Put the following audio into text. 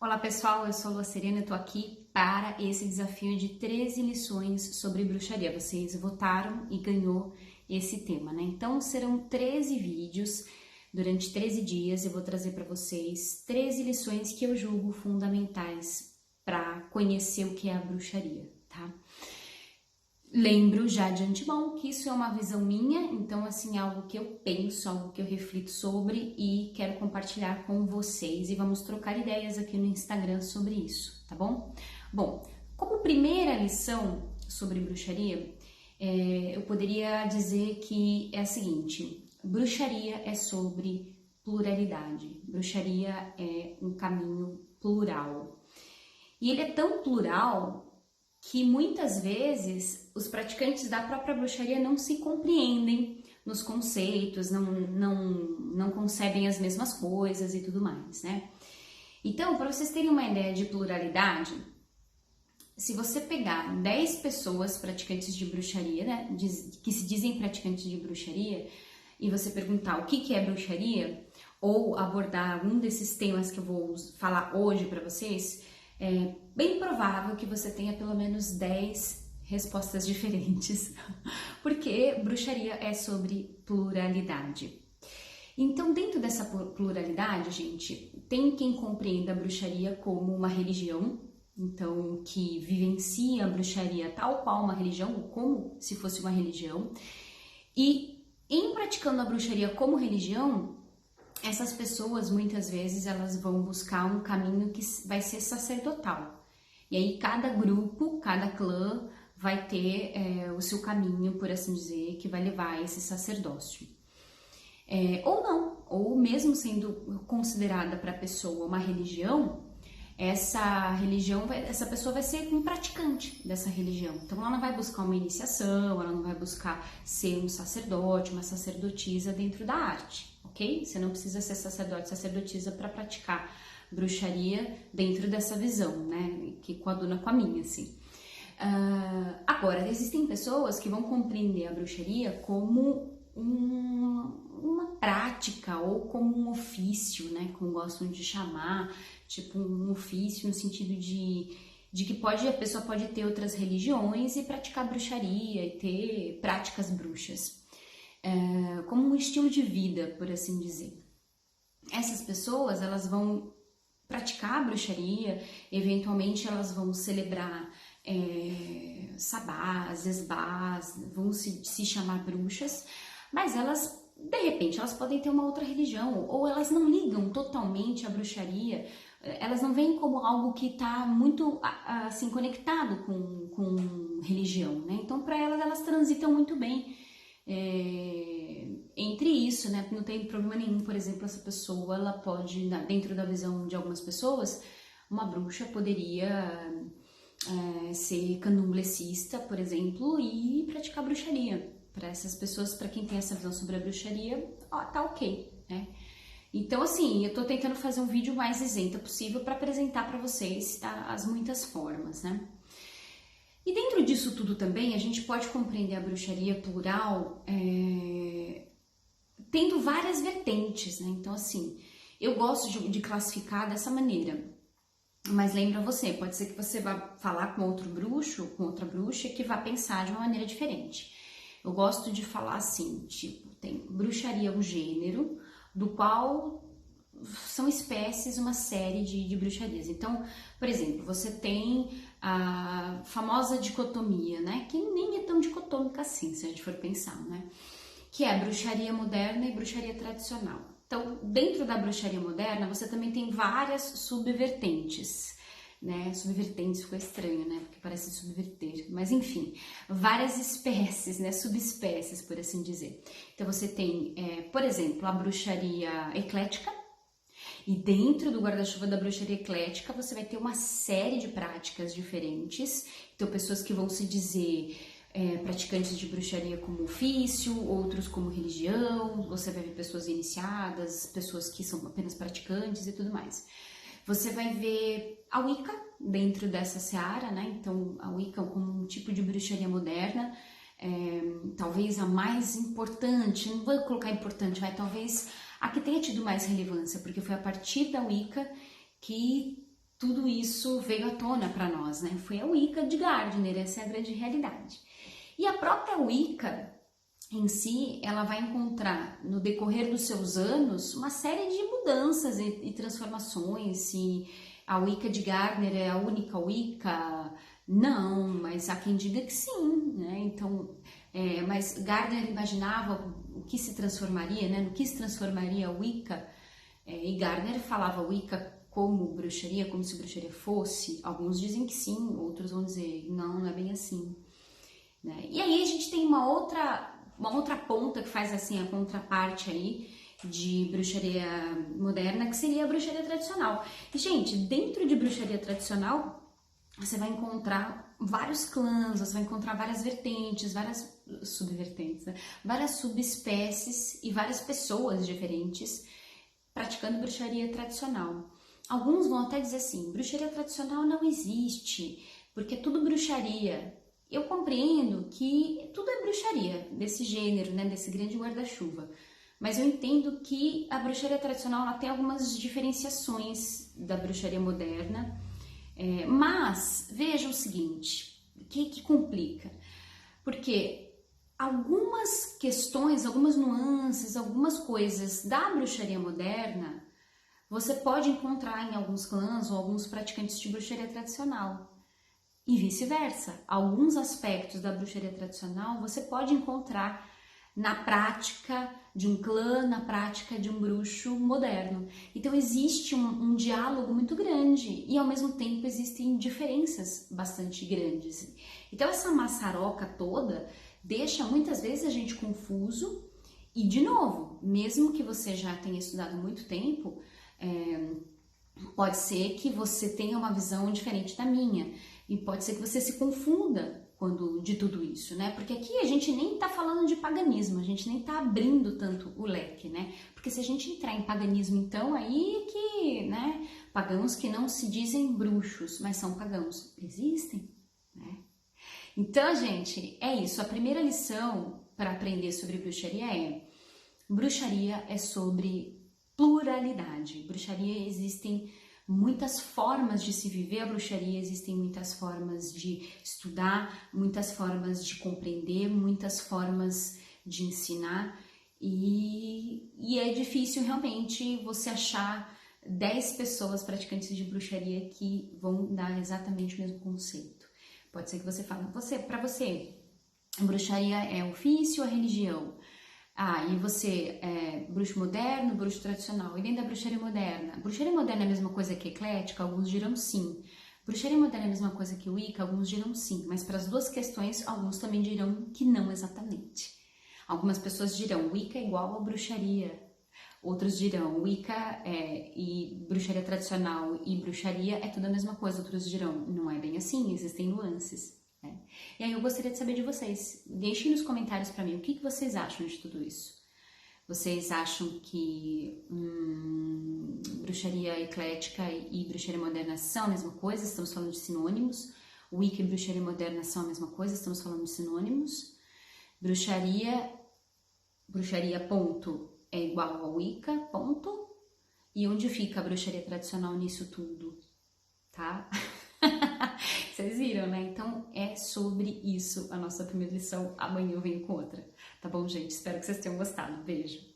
Olá pessoal, eu sou a Lua Serena, eu tô aqui para esse desafio de 13 lições sobre bruxaria. Vocês votaram e ganhou esse tema, né? Então serão 13 vídeos durante 13 dias. Eu vou trazer para vocês 13 lições que eu julgo fundamentais para conhecer o que é a bruxaria, tá? Lembro já de antemão que isso é uma visão minha, então assim, algo que eu penso, algo que eu reflito sobre e quero compartilhar com vocês e vamos trocar ideias aqui no Instagram sobre isso, tá bom? Bom, como primeira lição sobre bruxaria, eu poderia dizer que é a seguinte: bruxaria é sobre pluralidade, bruxaria é um caminho plural. E ele é tão plural que muitas vezes os praticantes da própria bruxaria não se compreendem nos conceitos, não concebem as mesmas coisas e tudo mais, né? Então, para vocês terem uma ideia de pluralidade, se você pegar 10 pessoas praticantes de bruxaria, né, que se dizem praticantes de bruxaria, e você perguntar o que é bruxaria, ou abordar algum desses temas que eu vou falar hoje para vocês, é bem provável que você tenha pelo menos 10 respostas diferentes, porque bruxaria é sobre pluralidade. Então, dentro dessa pluralidade, gente, tem quem compreenda a bruxaria como uma religião, então, que vivencia a bruxaria tal qual uma religião, ou como se fosse uma religião, e em praticando a bruxaria como religião, essas pessoas, muitas vezes, elas vão buscar um caminho que vai ser sacerdotal. E aí, cada grupo, cada clã vai ter o seu caminho, por assim dizer, que vai levar a esse sacerdócio. Ou não, ou mesmo sendo considerada para a pessoa uma religião, essa pessoa vai ser um praticante dessa religião. Então, ela não vai buscar uma iniciação, ela não vai buscar ser um sacerdote, uma sacerdotisa dentro da arte. Ok? Você não precisa ser sacerdote, sacerdotisa para praticar bruxaria dentro dessa visão, né? Que coaduna com a minha, assim. Agora, existem pessoas que vão compreender a bruxaria como uma prática ou como um ofício, né? Como gostam de chamar, tipo um ofício no sentido de que a pessoa pode ter outras religiões e praticar bruxaria e ter práticas bruxas. Como um estilo de vida, por assim dizer. Essas pessoas, elas vão praticar a bruxaria, eventualmente elas vão celebrar sabás, esbás, vão se chamar bruxas, mas elas, de repente, elas podem ter uma outra religião, ou elas não ligam totalmente à bruxaria, elas não veem como algo que está muito assim, conectado com religião, né? Então, para elas transitam muito bem entre isso, né? Não tem problema nenhum, por exemplo, essa pessoa, ela pode, dentro da visão de algumas pessoas, uma bruxa poderia ser candomblessista, por exemplo, e praticar bruxaria. Para essas pessoas, para quem tem essa visão sobre a bruxaria, tá ok, né? Então, assim, eu tô tentando fazer um vídeo mais isenta possível para apresentar para vocês, tá, as muitas formas, né? E dentro disso tudo também, a gente pode compreender a bruxaria plural tendo várias vertentes, né? Então, assim, eu gosto de classificar dessa maneira. Mas lembra você, pode ser que você vá falar com outro bruxo, com outra bruxa, que vá pensar de uma maneira diferente. Eu gosto de falar assim, tipo, tem bruxaria, um gênero, do qual são espécies, uma série de bruxarias. Então, por exemplo, você tem a famosa dicotomia, né? Que nem é tão dicotômica assim, se a gente for pensar, né? Que é a bruxaria moderna e bruxaria tradicional. Então, dentro da bruxaria moderna, você também tem várias subvertentes, né? Subvertentes ficou estranho, né? Porque parece subverter. Mas, enfim, várias espécies, né? Subespécies, por assim dizer. Então, você tem, por exemplo, a bruxaria eclética. E dentro do guarda-chuva da bruxaria eclética, você vai ter uma série de práticas diferentes. Então, pessoas que vão se dizer praticantes de bruxaria como ofício, outros como religião. Você vai ver pessoas iniciadas, pessoas que são apenas praticantes e tudo mais. Você vai ver a Wicca dentro dessa seara, né? Então, a Wicca como um tipo de bruxaria moderna, talvez a mais importante, não vou colocar importante, mas talvez a que tenha tido mais relevância, porque foi a partir da Wicca que tudo isso veio à tona para nós, né? Foi a Wicca de Gardner, essa é a grande realidade. E a própria Wicca em si, ela vai encontrar no decorrer dos seus anos uma série de mudanças e transformações. Se a Wicca de Gardner é a única Wicca, não, mas há quem diga que sim, né? Então, mas Gardner imaginava o que se transformaria, né? No que se transformaria a Wicca, e Gardner falava Wicca como bruxaria, como se bruxaria fosse. Alguns dizem que sim, outros vão dizer não, não é bem assim, né? E aí a gente tem uma outra ponta que faz assim a contraparte aí de bruxaria moderna, que seria a bruxaria tradicional. E, gente, dentro de bruxaria tradicional, você vai encontrar vários clãs, você vai encontrar várias vertentes, várias subvertentes, né? Várias subespécies e várias pessoas diferentes praticando bruxaria tradicional. Alguns vão até dizer assim, bruxaria tradicional não existe, porque é tudo bruxaria. Eu compreendo que tudo é bruxaria, desse gênero, né, desse grande guarda-chuva. Mas eu entendo que a bruxaria tradicional ela tem algumas diferenciações da bruxaria moderna. Mas veja o seguinte, o que complica? Porque algumas questões, algumas nuances, algumas coisas da bruxaria moderna você pode encontrar em alguns clãs ou alguns praticantes de bruxaria tradicional. E vice-versa, alguns aspectos da bruxaria tradicional você pode encontrar na prática de um clã, na prática de um bruxo moderno. Então existe um diálogo muito grande e ao mesmo tempo existem diferenças bastante grandes. Então essa maçaroca toda deixa muitas vezes a gente confuso e, de novo, mesmo que você já tenha estudado muito tempo, pode ser que você tenha uma visão diferente da minha e pode ser que você se confunda quando de tudo isso, né? Porque aqui a gente nem tá falando de paganismo, a gente nem tá abrindo tanto o leque, né? Porque se a gente entrar em paganismo, então, aí que, né? Pagãos que não se dizem bruxos, mas são pagãos. Existem, né? Então, gente, é isso. A primeira lição para aprender sobre bruxaria é sobre pluralidade. Bruxaria existem muitas formas de se viver a bruxaria, existem muitas formas de estudar, muitas formas de compreender, muitas formas de ensinar e é difícil realmente você achar 10 pessoas praticantes de bruxaria que vão dar exatamente o mesmo conceito. Pode ser que você fale, para você, bruxaria é ofício ou religião? E você é bruxo moderno, bruxo tradicional. E dentro da bruxaria moderna é a mesma coisa que eclética? Alguns dirão sim. Bruxaria moderna é a mesma coisa que Wicca? Alguns dirão sim. Mas para as duas questões, alguns também dirão que não exatamente. Algumas pessoas dirão Wicca é igual a bruxaria. Outros dirão Wicca e bruxaria tradicional e bruxaria é tudo a mesma coisa. Outros dirão não é bem assim, existem nuances. E aí eu gostaria de saber de vocês, deixem nos comentários para mim o que vocês acham de tudo isso. Vocês acham que bruxaria eclética e bruxaria moderna são a mesma coisa? Estamos falando de sinônimos. Wicca e bruxaria moderna são a mesma coisa? Estamos falando de sinônimos. Bruxaria ponto, é igual a Wicca, ponto. E onde fica a bruxaria tradicional nisso tudo, tá? Vocês viram, né? Então é sobre isso a nossa primeira lição. Amanhã eu venho com outra. Tá bom, gente? Espero que vocês tenham gostado. Beijo!